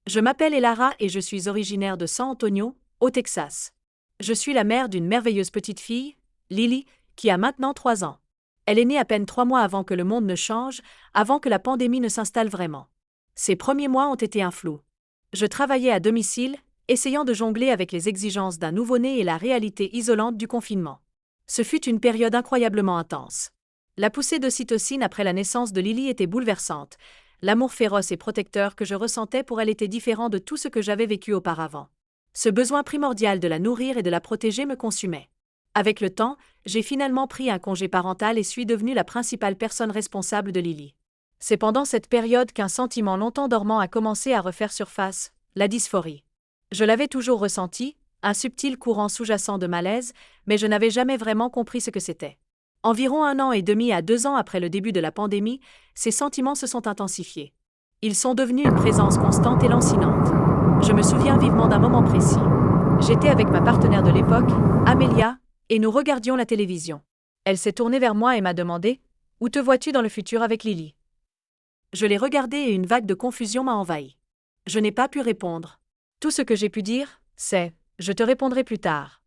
Je m'appelle Elara et je suis originaire de San Antonio, au Texas. Je suis la mère d'une merveilleuse petite fille, Lily, qui a maintenant 3 ans. Elle est née à peine 3 mois avant que le monde ne change, avant que la pandémie ne s'installe vraiment. Ses premiers mois ont été un flou. Je travaillais à domicile, essayant de jongler avec les exigences d'un nouveau-né et la réalité isolante du confinement. Ce fut une période incroyablement intense. La poussée d'ocytocine après la naissance de Lily était bouleversante. L'amour féroce et protecteur que je ressentais pour elle était différent de tout ce que j'avais vécu auparavant. Ce besoin primordial de la nourrir et de la protéger me consumait. Avec le temps, j'ai finalement pris un congé parental et suis devenue la principale personne responsable de Lily. C'est pendant cette période qu'un sentiment longtemps dormant a commencé à refaire surface, la dysphorie. Je l'avais toujours ressenti, un subtil courant sous-jacent de malaise, mais je n'avais jamais vraiment compris ce que c'était. Environ 1 an et demi à 2 ans après le début de la pandémie, ces sentiments se sont intensifiés. Ils sont devenus une présence constante et lancinante. Je me souviens vivement d'un moment précis. J'étais avec ma partenaire de l'époque, Amelia, et nous regardions la télévision. Elle s'est tournée vers moi et m'a demandé « Où te vois-tu dans le futur avec Lily ?» Je l'ai regardée et une vague de confusion m'a envahi. Je n'ai pas pu répondre. Tout ce que j'ai pu dire, c'est « Je te répondrai plus tard ».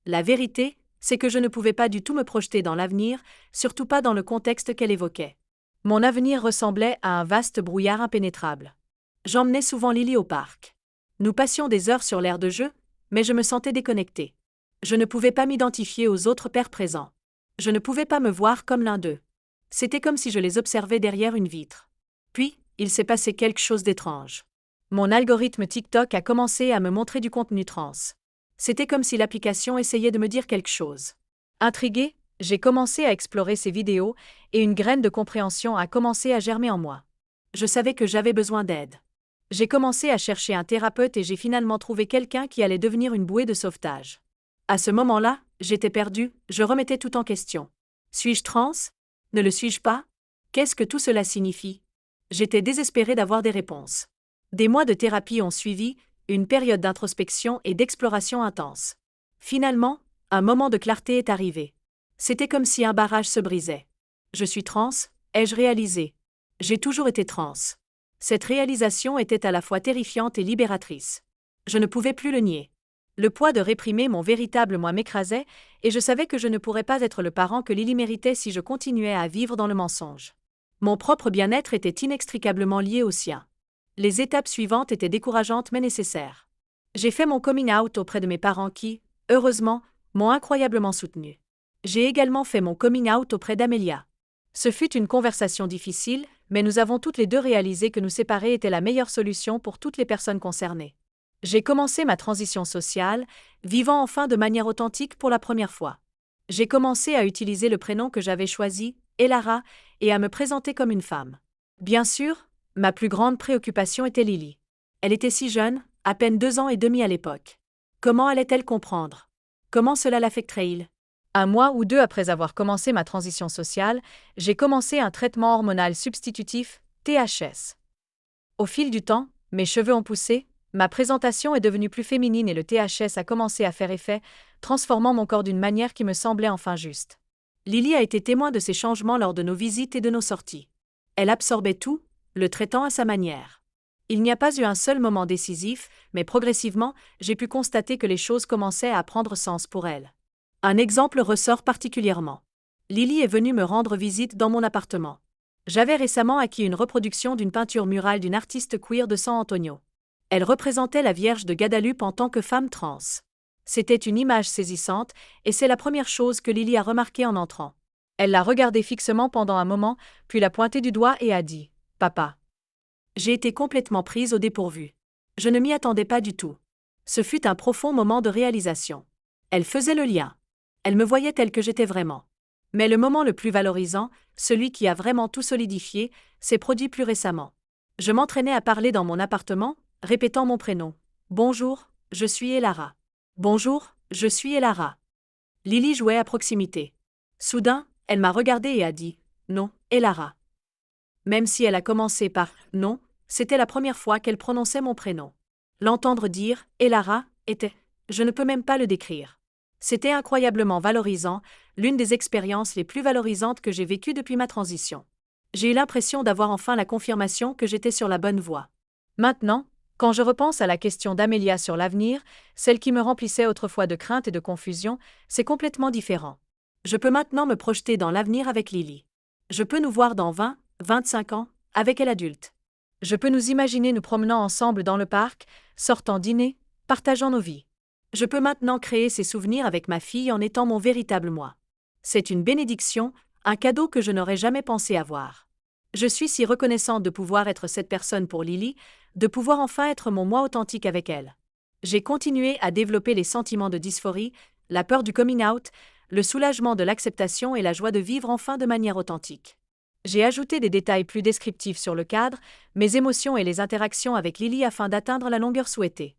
La vérité, c'est que je ne pouvais pas du tout me projeter dans l'avenir, surtout pas dans le contexte qu'elle évoquait. Mon avenir ressemblait à un vaste brouillard impénétrable. J'emmenais souvent Lily au parc. Nous passions des heures sur l'aire de jeu, mais je me sentais déconnectée. Je ne pouvais pas m'identifier aux autres pères présents. Je ne pouvais pas me voir comme l'un d'eux. C'était comme si je les observais derrière une vitre. Puis, il s'est passé quelque chose d'étrange. Mon algorithme TikTok a commencé à me montrer du contenu trans. C'était comme si l'application essayait de me dire quelque chose. Intriguée, j'ai commencé à explorer ces vidéos et une graine de compréhension a commencé à germer en moi. Je savais que j'avais besoin d'aide. J'ai commencé à chercher un thérapeute et j'ai finalement trouvé quelqu'un qui allait devenir une bouée de sauvetage. À ce moment-là, j'étais perdue, je remettais tout en question. Suis-je trans? Ne le suis-je pas? Qu'est-ce que tout cela signifie? J'étais désespérée d'avoir des réponses. Des mois de thérapie ont suivi, une période d'introspection et d'exploration intense. Finalement, un moment de clarté est arrivé. C'était comme si un barrage se brisait. Je suis trans, ai-je réalisé? J'ai toujours été trans. Cette réalisation était à la fois terrifiante et libératrice. Je ne pouvais plus le nier. Le poids de réprimer mon véritable moi m'écrasait, et je savais que je ne pourrais pas être le parent que Lily méritait si je continuais à vivre dans le mensonge. Mon propre bien-être était inextricablement lié au sien. Les étapes suivantes étaient décourageantes mais nécessaires. J'ai fait mon coming out auprès de mes parents qui, heureusement, m'ont incroyablement soutenu. J'ai également fait mon coming out auprès d'Amelia. Ce fut une conversation difficile, mais nous avons toutes les deux réalisé que nous séparer était la meilleure solution pour toutes les personnes concernées. J'ai commencé ma transition sociale, vivant enfin de manière authentique pour la première fois. J'ai commencé à utiliser le prénom que j'avais choisi, Elara, et à me présenter comme une femme. Bien sûr, ma plus grande préoccupation était Lily. Elle était si jeune, à peine 2 ans et demi à l'époque. Comment allait-elle comprendre? Comment cela l'affecterait-il? 1 mois ou 2 après avoir commencé ma transition sociale, j'ai commencé un traitement hormonal substitutif, THS. Au fil du temps, mes cheveux ont poussé, ma présentation est devenue plus féminine et le THS a commencé à faire effet, transformant mon corps d'une manière qui me semblait enfin juste. Lily a été témoin de ces changements lors de nos visites et de nos sorties. Elle absorbait tout, le traitant à sa manière. Il n'y a pas eu un seul moment décisif, mais progressivement, j'ai pu constater que les choses commençaient à prendre sens pour elle. Un exemple ressort particulièrement. Lily est venue me rendre visite dans mon appartement. J'avais récemment acquis une reproduction d'une peinture murale d'une artiste queer de San Antonio. Elle représentait la Vierge de Guadalupe en tant que femme trans. C'était une image saisissante, et c'est la première chose que Lily a remarquée en entrant. Elle l'a regardée fixement pendant un moment, puis l'a pointé du doigt et a dit « Papa ». J'ai été complètement prise au dépourvu. Je ne m'y attendais pas du tout. Ce fut un profond moment de réalisation. Elle faisait le lien. Elle me voyait telle que j'étais vraiment. Mais le moment le plus valorisant, celui qui a vraiment tout solidifié, s'est produit plus récemment. Je m'entraînais à parler dans mon appartement, répétant mon prénom. « Bonjour, je suis Elara. »« Bonjour, je suis Elara. » Lily jouait à proximité. Soudain, elle m'a regardée et a dit « Non, Elara. » Même si elle a commencé par « non », c'était la première fois qu'elle prononçait mon prénom. L'entendre dire « Elara » était « je ne peux même pas le décrire ». C'était incroyablement valorisant, l'une des expériences les plus valorisantes que j'ai vécues depuis ma transition. J'ai eu l'impression d'avoir enfin la confirmation que j'étais sur la bonne voie. Maintenant, Quand je repense à la question d'Amelia sur l'avenir, celle qui me remplissait autrefois de crainte et de confusion, c'est complètement différent. Je peux maintenant me projeter dans l'avenir avec Lily. Je peux nous voir dans 20, 25 ans, avec elle adulte. Je peux nous imaginer nous promenant ensemble dans le parc, sortant dîner, partageant nos vies. Je peux maintenant créer ces souvenirs avec ma fille en étant mon véritable moi. C'est une bénédiction, un cadeau que je n'aurais jamais pensé avoir. Je suis si reconnaissante de pouvoir être cette personne pour Lily, de pouvoir enfin être mon moi authentique avec elle. J'ai continué à développer les sentiments de dysphorie, la peur du coming out, le soulagement de l'acceptation et la joie de vivre enfin de manière authentique. J'ai ajouté des détails plus descriptifs sur le cadre, mes émotions et les interactions avec Lily afin d'atteindre la longueur souhaitée.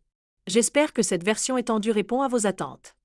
J'espère que cette version étendue répond à vos attentes.